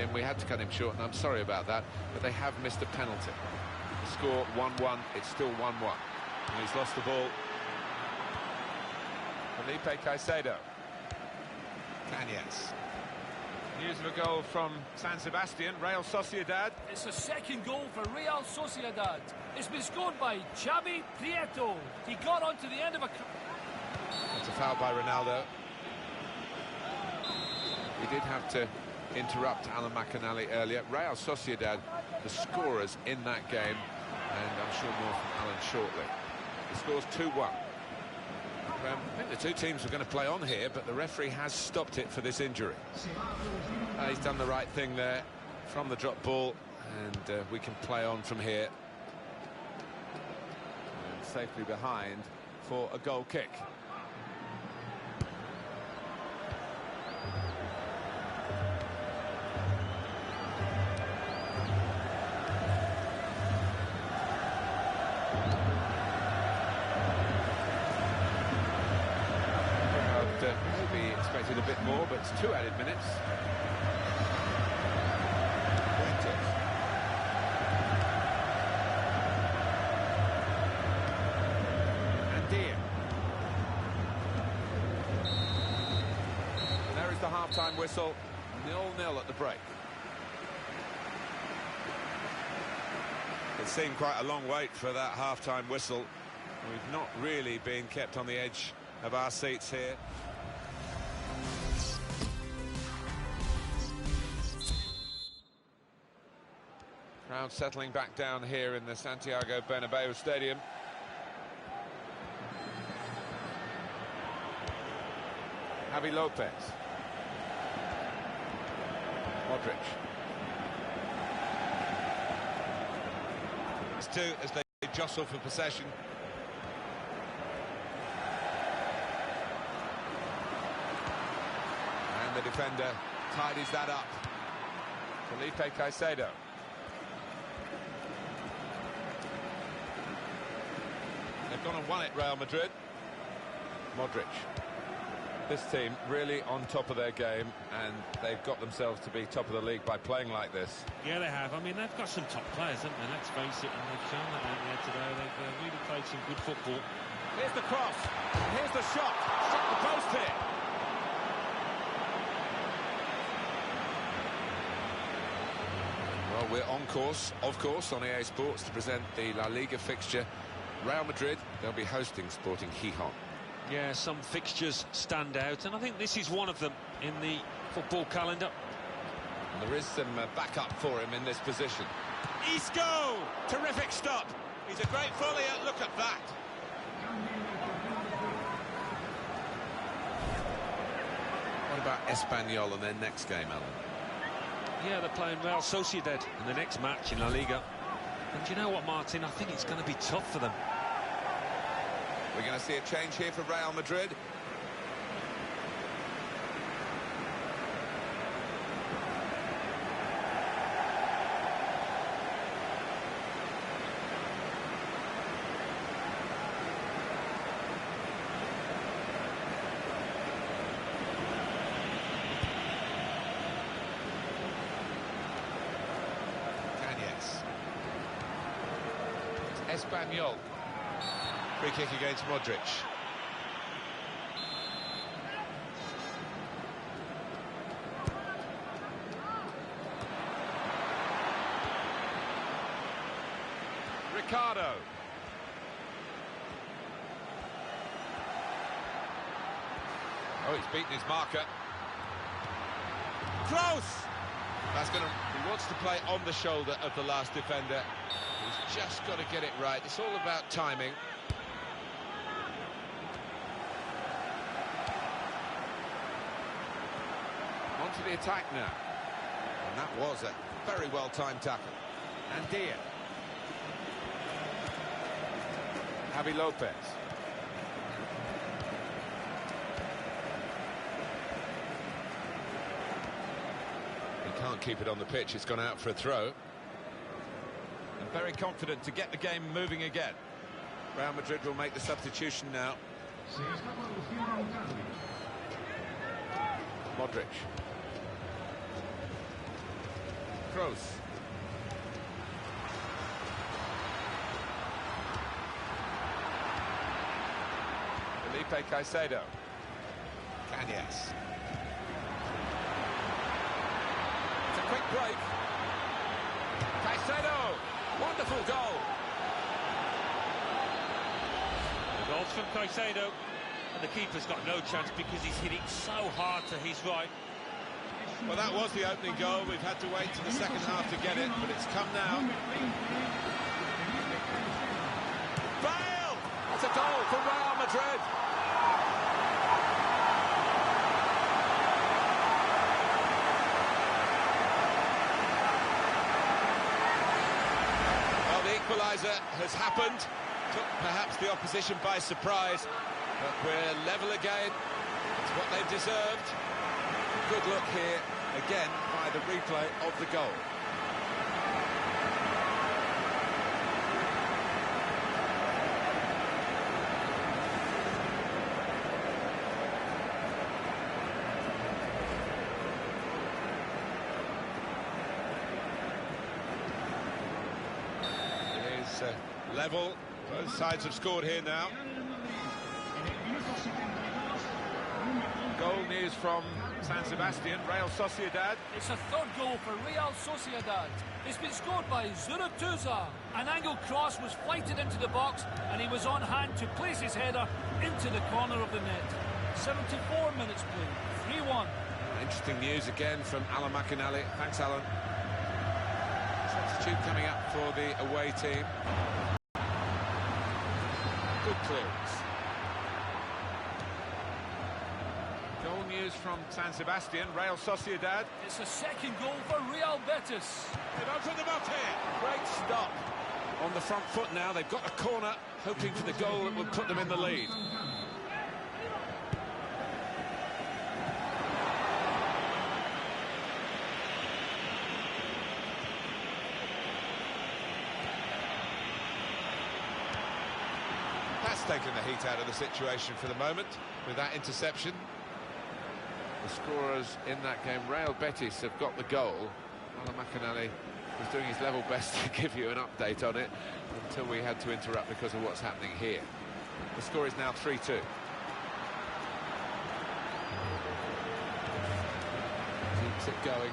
him. We had to cut him short, and I'm sorry about that, but they have missed a penalty. The score 1-1, it's still 1-1. And he's lost the ball. Felipe Caicedo. Cañas. News of a goal from San Sebastian, Real Sociedad. It's the second goal for Real Sociedad. It's been scored by Xavi Prieto. He got onto the end of a... That's a foul by Ronaldo. He did have to interrupt Alan McInally earlier. Real Sociedad, the scorers in that game, and I'm sure more from Alan shortly. The score's 2-1. I think the two teams were going to play on here, but the referee has stopped it for this injury. He's done the right thing there from the drop ball, and we can play on from here. And safely behind for a goal kick. Maybe expected a bit more, but it's 2 added minutes. And Dia. And there is the half-time whistle. 0-0 at the break. It seemed quite a long wait for that half-time whistle. We've not really been kept on the edge of our seats here. Crowd settling back down here in the Santiago Bernabeu Stadium. Javi Lopez. Modric. It's two as they jostle for possession. And the defender tidies that up. Felipe Caicedo. They've gone and won it, Real Madrid. Modric. This team really on top of their game, and they've got themselves to be top of the league by playing like this. Yeah, they have. I mean, they've got some top players, haven't they? Let's face it, and they've shown that out there today. They've really played some good football. Here's the cross. Here's the shot. Struck the post here. Well, we're on course, of course, on EA Sports to present the La Liga fixture. Real Madrid, they'll be hosting Sporting Gijón. Yeah, some fixtures stand out, and I think this is one of them in the football calendar. And there is some backup for him in this position. Isco! Terrific stop. He's a great volleyer. Look at that. What about Espanyol and their next game, Alan? Yeah, they're playing Real Sociedad in the next match in La Liga. And you know what, Martin? I think it's going to be tough for them. We're going to see a change here for Real Madrid. Espanyol. Free kick against Modric. Ricardo. Oh, he's beaten his marker. Close! That's going to... He wants to play on the shoulder of the last defender. He's just got to get it right. It's all about timing. On to the attack now. And that was a very well-timed tackle. And Dia. Javi Lopez. He can't keep it on the pitch. It's gone out for a throw. And very confident to get the game moving again. Real Madrid will make the substitution now. Modric. Kroos. Felipe Caicedo. Cañas. It's a quick break. Caicedo! Wonderful goal. The goal's from Caicedo, and the keeper's got no chance because he's hitting so hard to his right. Well, that was the opening goal. We've had to wait to the second half to get it, but it's come now. Bale! It's a goal for Real Madrid. Well, the equaliser has happened. Took perhaps the opposition by surprise, but we're level again. It's what they've deserved. Good look here, again, by the replay of the goal. It is level. Both sides have scored here now. Goal news from San Sebastian, Real Sociedad. It's a third goal for Real Sociedad. It's been scored by Zurutuza. An angled cross was flighted into the box, and he was on hand to place his header into the corner of the net. 74 minutes played, 3-1. Interesting news again from Alan McInally. Thanks, Alan. Substitute coming up for the away team. Good clearance. Goal news from San Sebastian, Real Sociedad. It's a second goal for Real Betis. They've opened them up here. Great stop. On the front foot now, they've got a corner, hoping for the goal that will put them in the lead. That's taken the heat out of the situation for the moment with that interception. The scorers in that game, Real Betis, have got the goal. Alan McInally was doing his level best to give you an update on it until we had to interrupt because of what's happening here. The score is now 3-2. Keeps it going.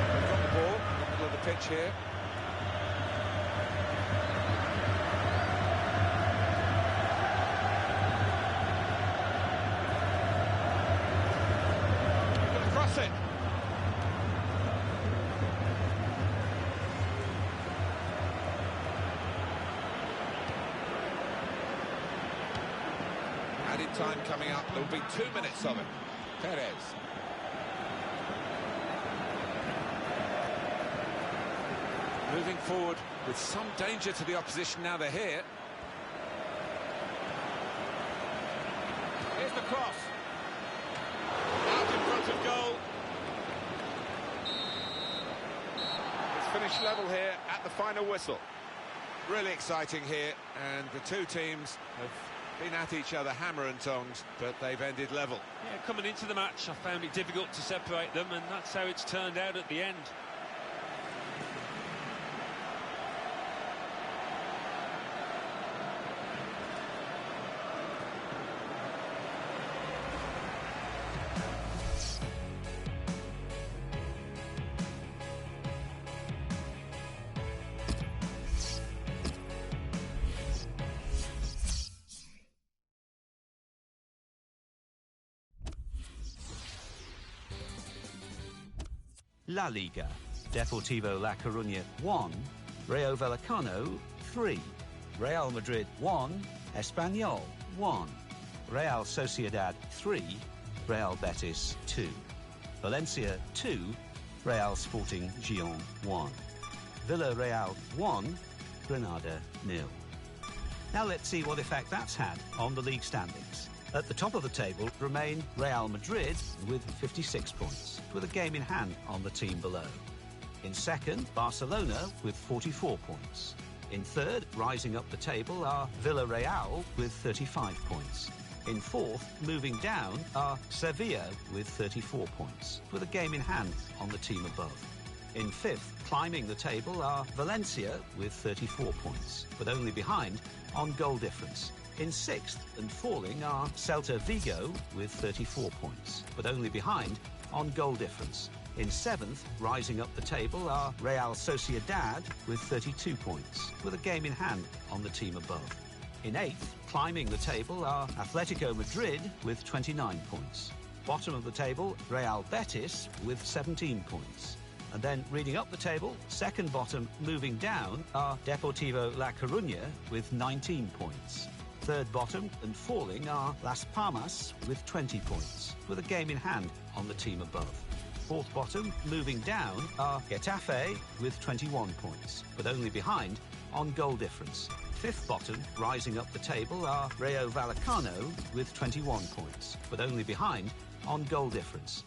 They've got the ball in the middle of the pitch here. It. Added time coming up. There will be 2 minutes of it. Perez. Moving forward with some danger to the opposition now they're here. Here's the cross. Out in front of goal. It's finished level here at the final whistle. Really exciting here, and the two teams have been at each other hammer and tongs, but they've ended level. Yeah, coming into the match, I found it difficult to separate them, and that's how it's turned out at the end. La Liga. Deportivo La Coruña 1, Rayo Vallecano 3, Real Madrid 1, Espanyol 1, Real Sociedad 3, Real Betis 2, Valencia 2, Real Sporting Gijón 1, Villarreal 1, Granada 0. Now let's see what effect that's had on the league standings. At the top of the table remain Real Madrid with 56 points, with a game in hand on the team below. In second, Barcelona with 44 points. In third, rising up the table, are Villarreal with 35 points. In fourth, moving down, are Sevilla with 34 points, with a game in hand on the team above. In fifth, climbing the table, are Valencia with 34 points, but only behind on goal difference. In sixth and falling are Celta Vigo with 34 points, but only behind on goal difference. In seventh, rising up the table, are Real Sociedad with 32 points, with a game in hand on the team above. In eighth, climbing the table, are Atletico Madrid with 29 points. Bottom of the table, Real Betis with 17 points. And then reading up the table, second bottom moving down, are Deportivo La Coruña with 19 points. Third bottom and falling are Las Palmas with 20 points, with a game in hand on the team above. Fourth bottom, moving down, are Getafe with 21 points, but only behind on goal difference. Fifth bottom, rising up the table, are Rayo Vallecano with 21 points, but only behind on goal difference.